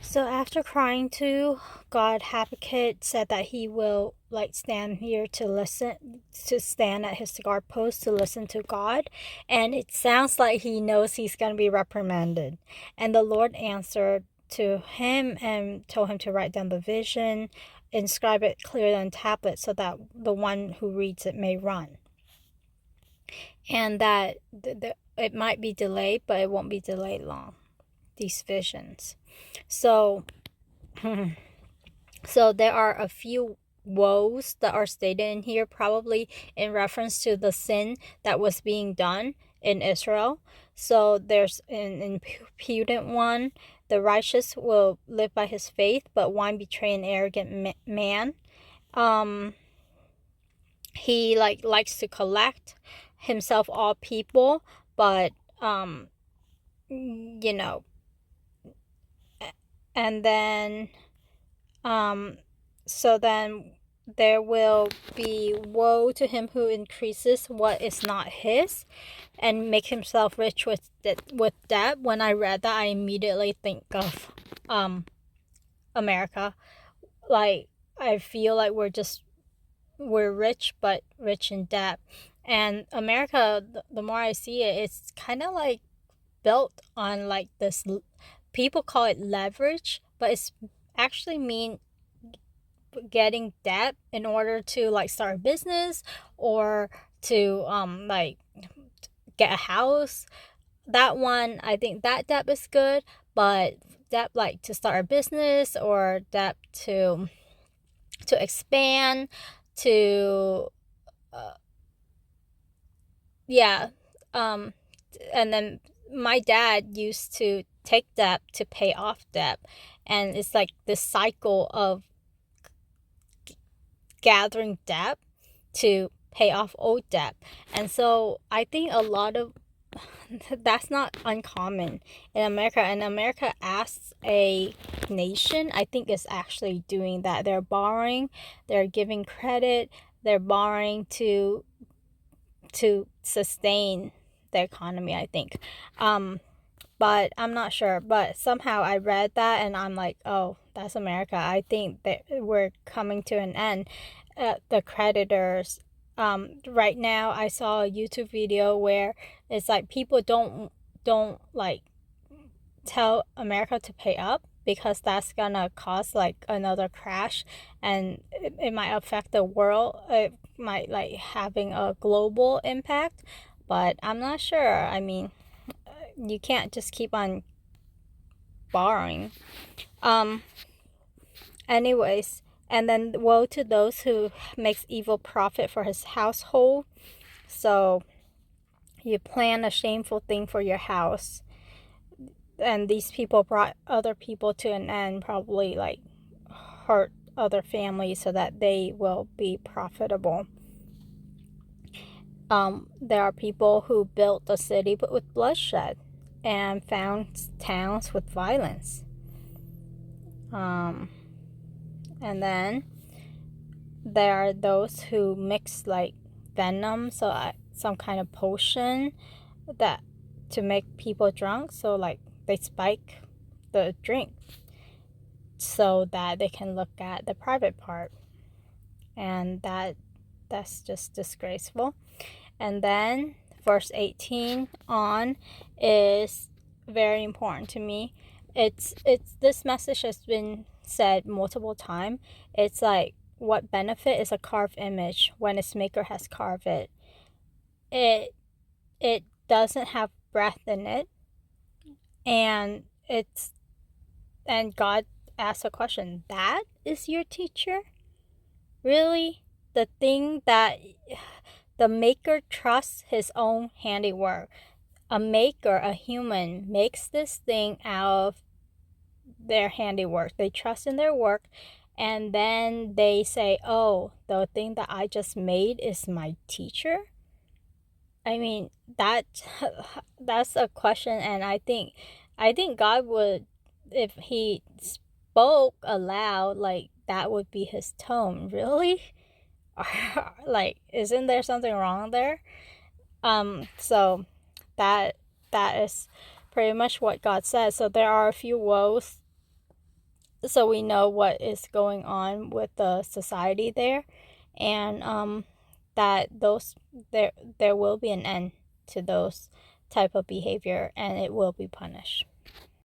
So after crying to God, Habbakuk said that he will stand here to listen, to stand at his guard post to listen to God. And it sounds like he knows he's going to be reprimanded. And the Lord answered to him and told him to write down the vision, inscribe it clearly on tablets so that the one who reads it may run. And that it might be delayed, but it won't be delayed long, these visions. So So there are a few woes that are stated in here, probably in reference to the sin that was being done in Israel. So there's an impudent one. The righteous will live by his faith, but one betray an arrogant man. He likes to collect himself all people, but you know, and then so then there will be woe to him who increases what is not his and make himself rich with debt. When I read that, I immediately think of America. Like, I feel like we're rich, but rich in debt. And America, the more I see it, it's kind of like built on like this, people call it leverage, but it's actually mean getting debt in order to start a business or to get a house. That one, I think that debt is good, but debt to start a business or debt to expand, to yeah, and then my dad used to take debt to pay off debt, and it's like this cycle of gathering debt to pay off old debt. And so I think a lot of that's not uncommon in America. And America, as a nation, I think is actually doing that. They're borrowing, they're giving credit, they're borrowing to sustain the economy, I think. But I'm not sure. But somehow I read that and I'm like, oh, that's America. I think that we're coming to an end. The creditors. Right now, I saw a YouTube video where it's like people don't tell America to pay up because that's gonna cause another crash, and it might affect the world. It might having a global impact, but I'm not sure. I mean, you can't just keep on borrowing. Anyways, and then woe to those who makes evil profit for his household. So you plan a shameful thing for your house, and these people brought other people to an end, probably hurt other families so that they will be profitable. There are people who built a city but with bloodshed and found towns with violence. And then there are those who mix venom, so some kind of potion that to make people drunk. So they spike the drink so that they can look at the private part, and that's just disgraceful. And then verse 18 on is very important to me. It's this message has been said multiple times. It's like, what benefit is a carved image when its maker has carved it? It doesn't have breath in it, and God asks a question. That is your teacher? Really? The thing that the maker trusts his own handiwork. A maker, a human, makes this thing out of their handiwork. They trust in their work, and then they say, oh, the thing that I just made is my teacher? I mean, that's a question, and I think God would, if he spoke aloud, that would be his tone. Really? Isn't there something wrong there? So that is pretty much what God says. So there are a few woes so we know what is going on with the society there, and that those there will be an end to those type of behavior, and it will be punished.